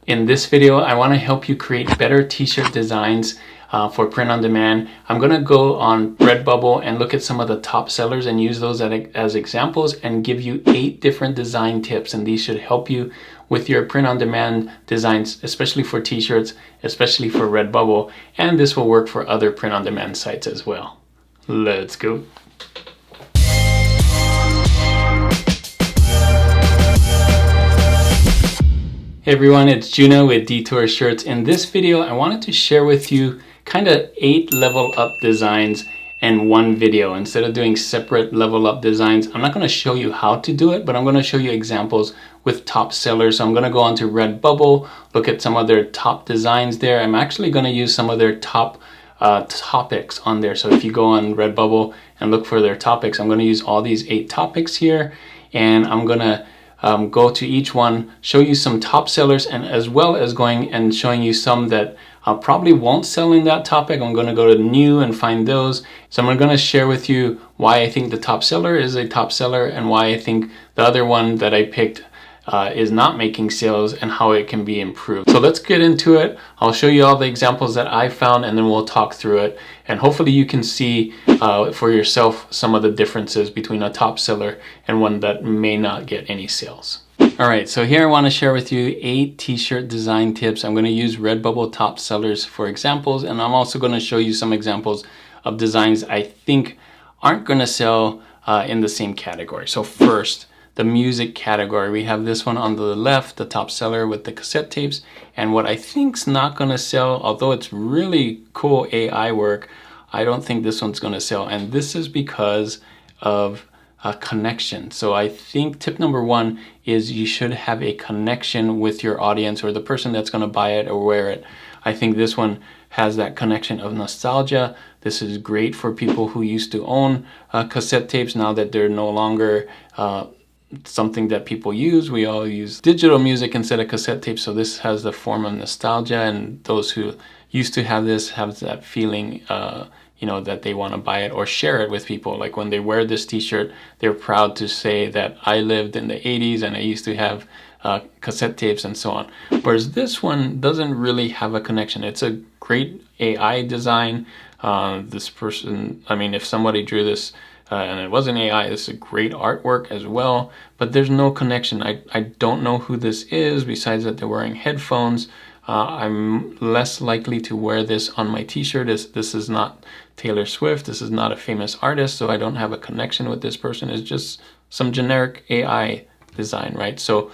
In this video, I want to help you create better t-shirt designs for print on demand. I'm going to go on RedBubble and look at some of the top sellers and use those as examples and give you 8 different design tips, and these should help you with your print on demand designs, especially for t-shirts, especially for RedBubble, and this will work for other print on demand sites as well. Let's go. Hey everyone, it's Juno with Detour Shirts. In this video, I wanted to share with you kind of 8 level up designs in one video. Instead of doing separate level up designs, I'm not going to show you how to do it, but I'm going to show you examples with top sellers. So I'm going to go onto RedBubble, look at some of their top designs there. I'm actually going to use some of their top topics on there. So if you go on RedBubble and look for their topics, I'm going to use all these 8 topics here, and I'm going to go to each one, show you some top sellers, and as well as going and showing you some that probably won't sell in that topic. I'm going to go to new and find those. So I'm going to share with you why I think the top seller is a top seller and why I think the other one that I picked is not making sales and how it can be improved. So let's get into it. I'll show you all the examples that I found, and then we'll talk through it. And hopefully you can see for yourself some of the differences between a top seller and one that may not get any sales. All right, so here I want to share with you 8 t-shirt design tips. I'm going to use RedBubble top sellers for examples, and I'm also going to show you some examples of designs I think aren't going to sell in the same category. So first, the music category. We have this one on the left, the top seller with the cassette tapes. And what I think's not gonna sell, although it's really cool AI work, I don't think this one's gonna sell. And this is because of a connection. So I think tip number 1 is you should have a connection with your audience or the person that's gonna buy it or wear it. I think this one has that connection of nostalgia. This is great for people who used to own cassette tapes now that they're no longer something that people use. We all use digital music instead of cassette tapes, so this has the form of nostalgia, and those who used to have this have that feeling you know, that they want to buy it or share it with people. Like when they wear this t-shirt, they're proud to say that I lived in the 80s and I used to have cassette tapes and so on. Whereas this one doesn't really have a connection. It's a great AI design. This person, I mean, if somebody drew this and it wasn't AI, this is a great artwork as well, but there's no connection. I don't know who this is besides that they're wearing headphones. I'm less likely to wear this on my t-shirt. This is not Taylor Swift. This is not a famous artist, so I don't have a connection with this person. It's just some generic AI design, right? So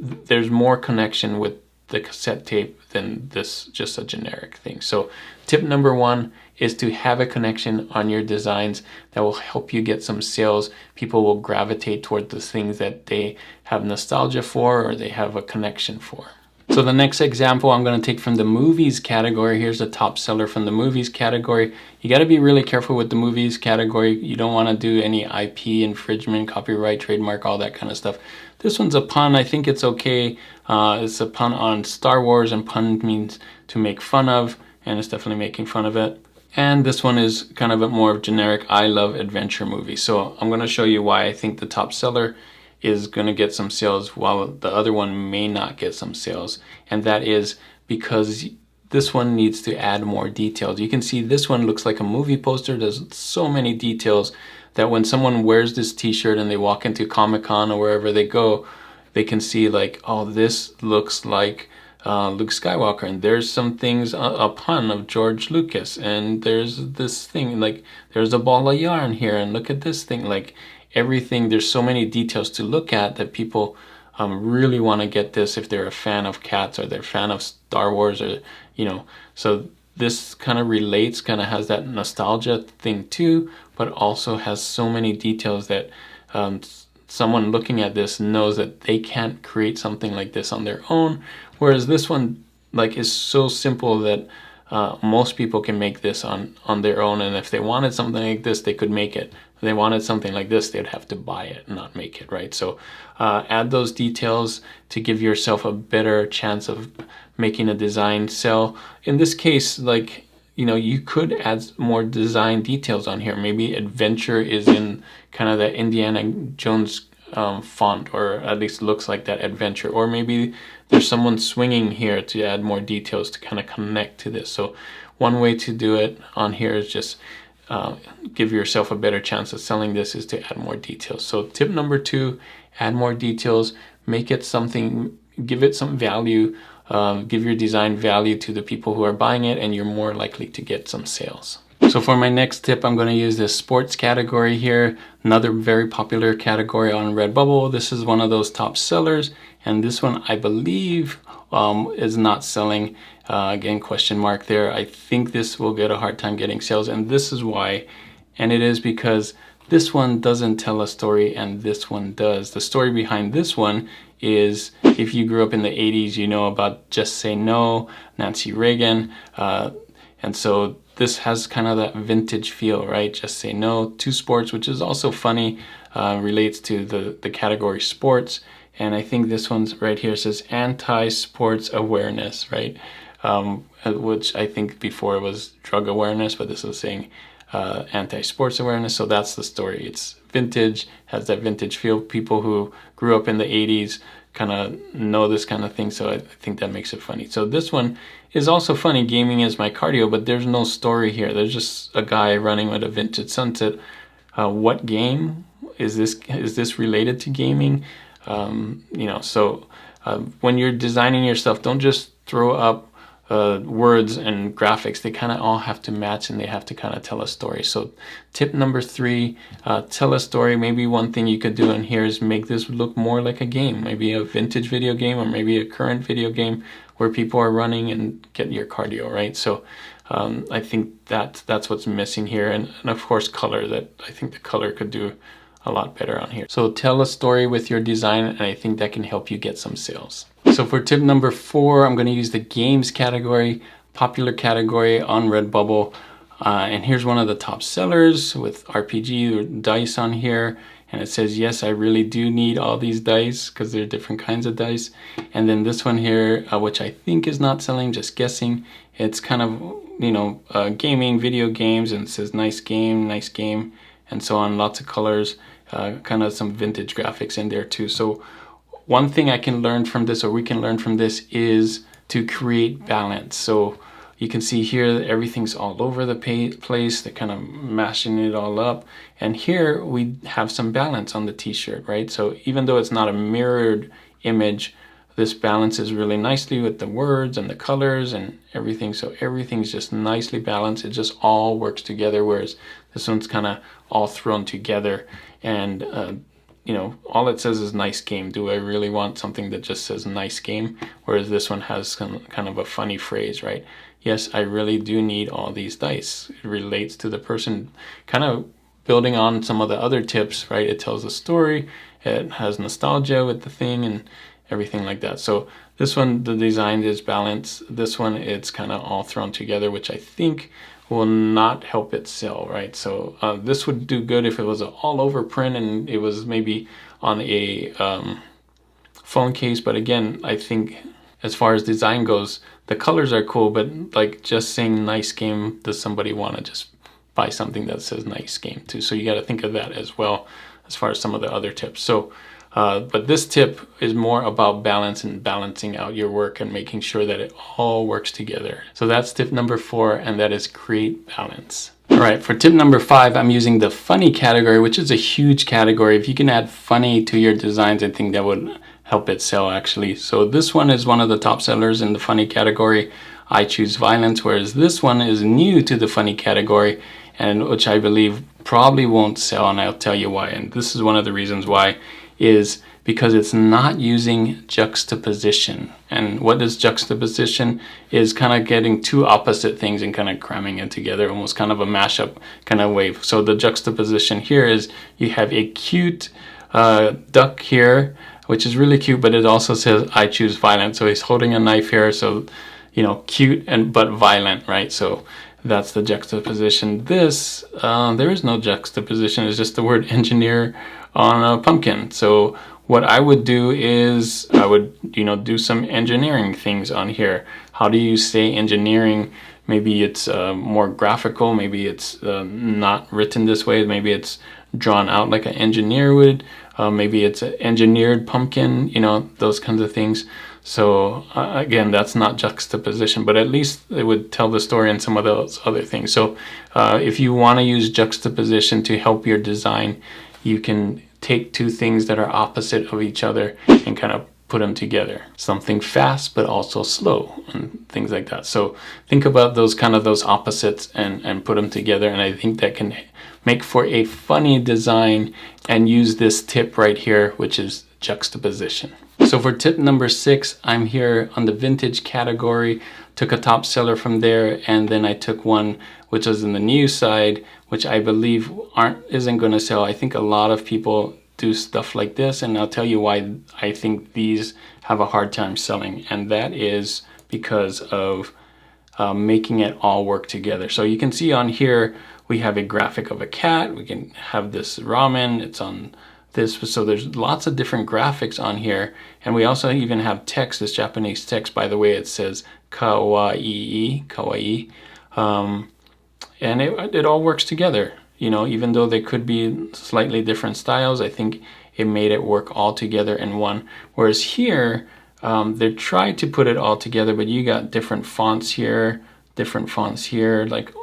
there's more connection with the cassette tape than this just a generic thing. So tip number 1 is to have a connection on your designs that will help you get some sales. People will gravitate toward the things that they have nostalgia for or they have a connection for. So the next example I'm going to take from the movies category. Here's a top seller from the movies category. You got to be really careful with the movies category. You don't want to do any IP infringement, copyright, trademark, all that kind of stuff. This one's a pun. I think it's okay. It's a pun on Star Wars, and pun means to make fun of, and it's definitely making fun of it. And this one is kind of a more generic I love adventure movie. So I'm going to show you why I think the top seller is going to get some sales while the other one may not get some sales. And that is because this one needs to add more details. You can see this one looks like a movie poster. There's so many details that when someone wears this t-shirt and they walk into Comic-Con or wherever they go, they can see like, oh, this looks like Luke Skywalker, and there's some things, a pun of George Lucas, and there's this thing, like there's a ball of yarn here, and look at this thing, like everything. There's so many details to look at that people really want to get this if they're a fan of cats or they're a fan of Star Wars, or you know. So this kind of relates, kind of has that nostalgia thing too, but also has so many details that someone looking at this knows that they can't create something like this on their own, whereas this one like is so simple that most people can make this on their own, and if they wanted something like this, they could make it. If they wanted something like this, they'd have to buy it, not make it, right? So add those details to give yourself a better chance of making a design sell. In this case, like, you know, you could add more design details on here. Maybe adventure is in kind of the Indiana Jones font, or at least looks like that, adventure. Or maybe there's someone swinging here to add more details to kind of connect to this. So one way to do it on here is just give yourself a better chance of selling this is to add more details. So tip number 2, add more details, make it something, give it some value, give your design value to the people who are buying it, and you're more likely to get some sales. So for my next tip, I'm going to use this sports category here, another very popular category on RedBubble. This is one of those top sellers, and this one I believe is not selling. Again, question mark there. I think this will get a hard time getting sales, and this is why. And it is because this one doesn't tell a story and this one does. The story behind this one is, if you grew up in the 80s, you know about Just Say No, Nancy Reagan, and so this has kind of that vintage feel, right? Just Say No to sports, which is also funny, relates to the category sports. And I think this one's right here says anti-sports awareness, right? Which I think before it was drug awareness, but this is saying anti-sports awareness. So that's the story. It's vintage, has that vintage feel. People who grew up in the 80s kind of know this kind of thing, so I think that makes it funny. So this one is also funny, gaming is my cardio, but there's no story here. There's just a guy running with a vintage sunset. What game is this? Is this related to gaming? You know, so when you're designing your stuff, don't just throw up words and graphics. They kind of all have to match, and they have to kind of tell a story. So tip number 3, tell a story. Maybe one thing you could do in here is make this look more like a game, maybe a vintage video game, or maybe a current video game where people are running and get your cardio, right? So I think that's what's missing here. And of course color, that I think the color could do a lot better on here. So tell a story with your design, and I think that can help you get some sales. So for tip number 4, I'm going to use the games category, popular category on RedBubble. And here's one of the top sellers with RPG or dice on here. And it says, yes, I really do need all these dice, because there are different kinds of dice. And then this one here, which I think is not selling, just guessing. It's kind of, you know, gaming, video games, and it says nice game, and so on, lots of colors. Kind of some vintage graphics in there too. So one thing I can learn from this, or we can learn from this, is to create balance. So you can see here that everything's all over the place. They're kind of mashing it all up. And here we have some balance on the t-shirt, right? So even though it's not a mirrored image, this balances really nicely with the words and the colors and everything. So everything's just nicely balanced. It just all works together, whereas this one's kind of all thrown together. And, you know, all it says is nice game. Do I really want something that just says nice game? Whereas this one has kind of a funny phrase, right? Yes, I really do need all these dice. It relates to the person, kind of building on some of the other tips, right? It tells a story. It has nostalgia with the thing and everything like that. So this one, the design is balanced. This one, it's kind of all thrown together, which I think will not help it sell, right? So this would do good if it was an all over print and it was maybe on a phone case. But again, I think as far as design goes, the colors are cool, but like just saying nice game, does somebody want to just buy something that says nice game too? So you got to think of that as well as far as some of the other tips. So but this tip is more about balance and balancing out your work and making sure that it all works together. So that's tip number 4, and that is create balance. All right, for tip number 5, I'm using the funny category, which is a huge category. If you can add funny to your designs, I think that would help it sell actually. So this one is one of the top sellers in the funny category. I choose violence, whereas this one is new to the funny category, and which I believe probably won't sell, and I'll tell you why. And this is one of the reasons why, is because it's not using juxtaposition. And what is juxtaposition? Is kind of getting two opposite things and kind of cramming it together, almost kind of a mashup kind of way. So the juxtaposition here is you have a cute duck here, which is really cute, but it also says I choose violence. So he's holding a knife here, so you know, cute and but violent, right? So that's the juxtaposition. This there is no juxtaposition. It's just the word engineer on a pumpkin. So what I would do is I would, you know, do some engineering things on here. How do you say engineering? Maybe it's more graphical. Maybe it's not written this way. Maybe it's drawn out like an engineer would. Maybe it's an engineered pumpkin, you know, those kinds of things. So again, that's not juxtaposition, but at least it would tell the story and some of those other things. So if you want to use juxtaposition to help your design, you can take two things that are opposite of each other and kind of put them together. Something fast but also slow and things like that. So think about those opposites and put them together, and I think that can make for a funny design. And use this tip right here, which is juxtaposition. So for tip number 6, I'm here on the vintage category, took a top seller from there, and then I took one which was in the new side, which I believe isn't going to sell. I think a lot of people do stuff like this, and I'll tell you why I think these have a hard time selling, and that is because of making it all work together. So you can see on here we have a graphic of a cat, we can have this ramen, it's on this, so there's lots of different graphics on here, and we also even have text, this Japanese text. By the way, it says kawaii, and it all works together. You know, even though they could be slightly different styles, I think it made it work all together in one. Whereas here, they tried to put it all together, but you got different fonts here, like,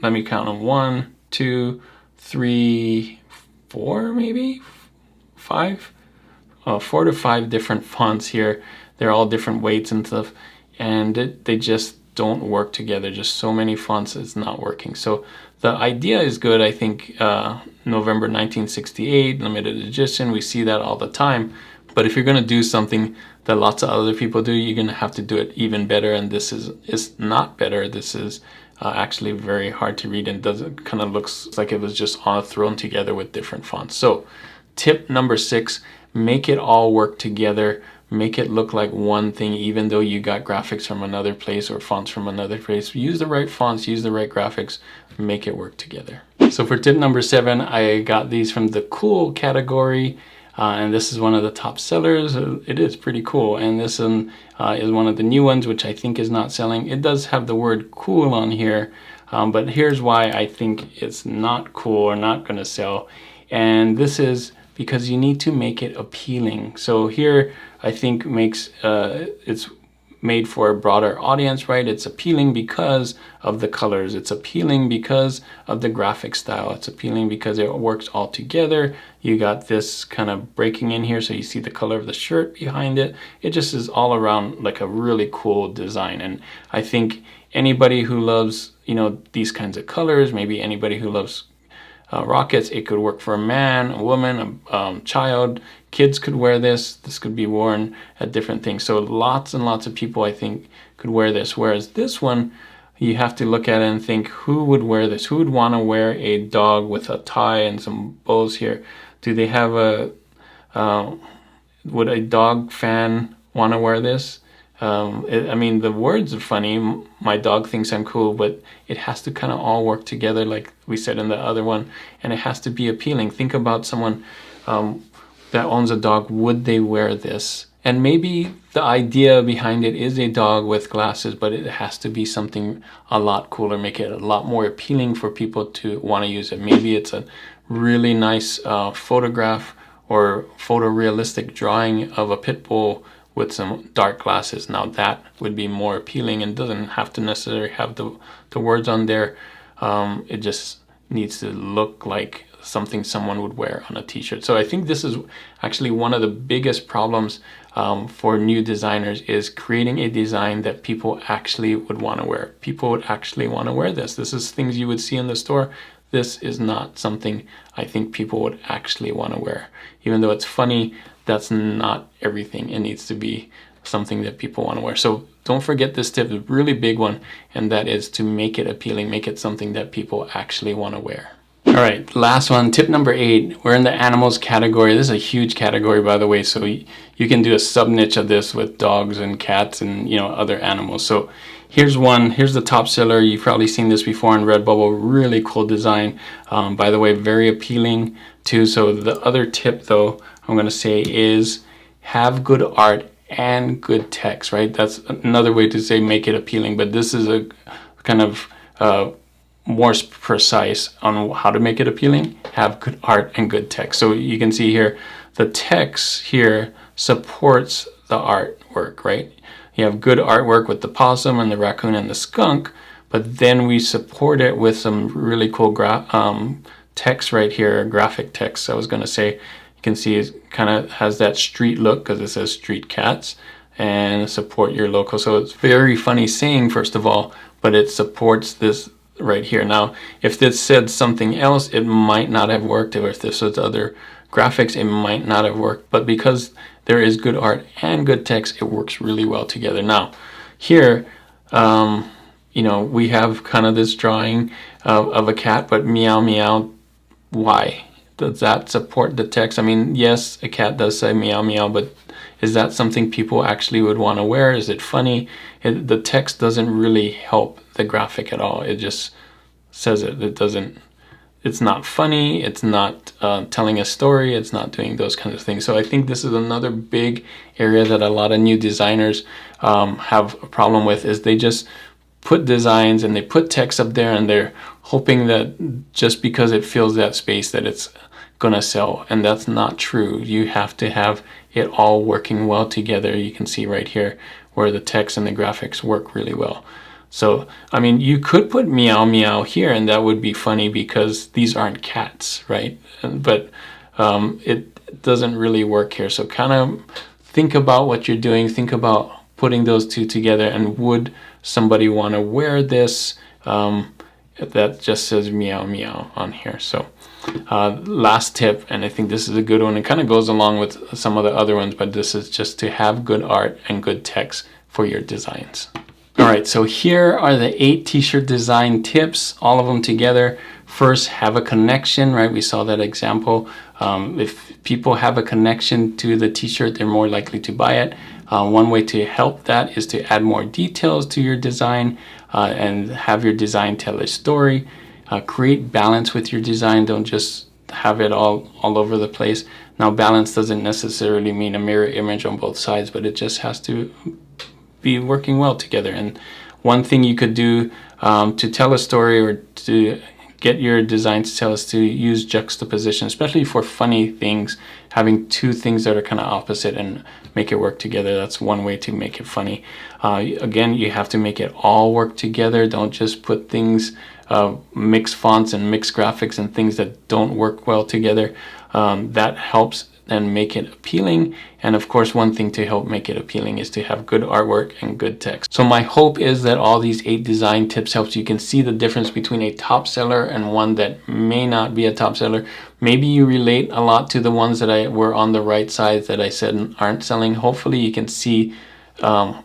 let me count them, 1, 2, 3, 4, maybe 5, 4 to 5 different fonts here. They're all different weights and stuff, and they just don't work together. Just so many fonts, it's not working. So the idea is good. I think November 1968, limited edition, we see that all the time. But if you're going to do something that lots of other people do, you're going to have to do it even better. And this is not better. This is actually very hard to read, and doesn't, kind of looks like it was just all thrown together with different fonts. So tip number 6, make it all work together. Make it look like one thing, even though you got graphics from another place or fonts from another place. Use the right fonts, use the right graphics, make it work together. So for tip number 7, I got these from the cool category. And this is one of the top sellers. It is pretty cool. And this one is one of the new ones, which I think is not selling. It does have the word cool on here, but here's why I think it's not cool or not going to sell. And this is because you need to make it appealing. So here, I think it's made for a broader audience, right? It's appealing because of the colors. It's appealing because of the graphic style. It's appealing because it works all together. You got this kind of breaking in here, so you see the color of the shirt behind it. It just is all around like a really cool design. And I think anybody who loves, you know, these kinds of colors, maybe anybody who loves rockets, it could work for a man, a woman, a child. Kids could wear this. This could be worn at different things. So lots and lots of people, I think, could wear this. Whereas this one, you have to look at it and think, who would wear this? Who would want to wear a dog with a tie and some bows here? Do they have would a dog fan want to wear this? I mean, the words are funny. My dog thinks I'm cool, but it has to kind of all work together, like we said in the other one, and it has to be appealing. Think about someone that owns a dog. Would they wear this? And maybe the idea behind it is a dog with glasses, but it has to be something a lot cooler, make it a lot more appealing for people to want to use it. Maybe it's a really nice photograph or photorealistic drawing of a pit bull with some dark glasses. Now that would be more appealing and doesn't have to necessarily have the words on there. It just needs to look like something someone would wear on a t-shirt. So I think this is actually one of the biggest problems for new designers, is creating a design that people actually would want to wear. People would actually want to wear this. This is things you would see in the store. This is not something I think people would actually want to wear. Even though it's funny, that's not everything. It needs to be something that people want to wear. So don't forget this tip, a really big one, and that is to make it appealing, make it something that people actually want to wear. All right, last one, tip number 8. We're in the animals category. This is a huge category, by the way, so you can do a sub niche of this with dogs and cats and, you know, other animals. So here's one. Here's the top seller. You've probably seen this before in RedBubble. Really cool design. By the way, very appealing too. So the other tip, though, I'm going to say is have good art and good text, right? That's another way to say make it appealing, but this is a kind of more precise on how to make it appealing. Have good art and good text. So you can see here, the text here supports the art, artwork, right? You have good artwork with the possum and the raccoon and the skunk, but then we support it with some really cool text right here, graphic text. I was going to say, you can see it kind of has that street look because it says street cats, and support your local. So it's very funny saying, first of all, but it supports this right here. Now, if this said something else, it might not have worked. Or if this was other graphics, it might not have worked. But because there is good art and good text, it works really well together. Now, here, you know, we have kind of this drawing of a cat, but meow meow. Why? Does that support the text? I mean, yes, a cat does say meow meow, but is that something people actually would want to wear? Is it funny? The text doesn't really help the graphic at all. It just says it. It doesn't, it's not funny. It's not telling a story. It's not doing those kinds of things. So I think this is another big area that a lot of new designers have a problem with, is they just put designs and they put text up there and they're hoping that just because it fills that space that it's gonna sell, and that's not true. You have to have it all working well together. You can see right here where the text and the graphics work really well. So I mean, you could put meow meow here and that would be funny because these aren't cats, right? But it doesn't really work here. So kind of think about what you're doing, think about putting those two together, and would somebody want to wear this that just says meow meow on here. So last tip, and I think this is a good one, it kind of goes along with some of the other ones, but this is just to have good art and good text for your designs. All right, so here are the 8 t-shirt design tips, all of them together. First, have a connection, right? We saw that example. If people have a connection to the t-shirt, they're more likely to buy it. One way to help that is to add more details to your design and have your design tell a story. Create balance with your design. Don't just have it all over the place. Now, balance doesn't necessarily mean a mirror image on both sides, but it just has to be working well together. And one thing you could do to tell a story or to get your design to tell is to use juxtaposition, especially for funny things, having two things that are kind of opposite and make it work together. That's one way to make it funny. Again, you have to make it all work together. Don't just put things, mix fonts and mix graphics and things that don't work well together. That helps and make it appealing. And of course, one thing to help make it appealing is to have good artwork and good text. So my hope is that all these 8 design tips helps you can see the difference between a top seller and one that may not be a top seller. Maybe you relate a lot to the ones that were on the right side that I said aren't selling. Hopefully you can see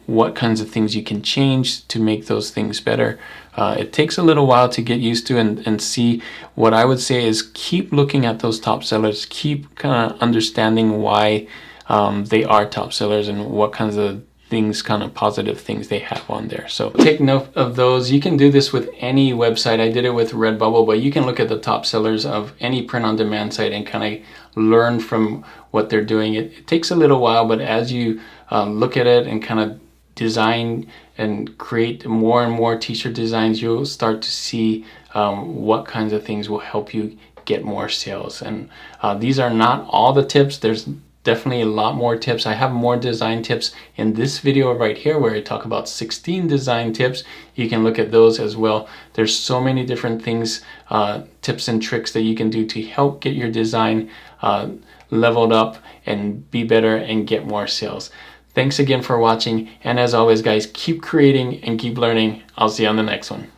what kinds of things you can change to make those things better. It takes a little while to get used to and see. What I would say is keep looking at those top sellers, keep kind of understanding why they are top sellers and what kinds of things, kind of positive things they have on there. So take note of those. You can do this with any website. I did it with RedBubble, but you can look at the top sellers of any print-on-demand site and kind of learn from what they're doing. It takes a little while, but as you look at it and kind of design and create more and more t-shirt designs, you'll start to see what kinds of things will help you get more sales. And these are not all the tips. There's definitely a lot more tips. I have more design tips in this video right here where I talk about 16 design tips. You can look at those as well. There's so many different things, tips and tricks that you can do to help get your design leveled up and be better and get more sales. Thanks again for watching, and as always guys, keep creating and keep learning. I'll see you on the next one.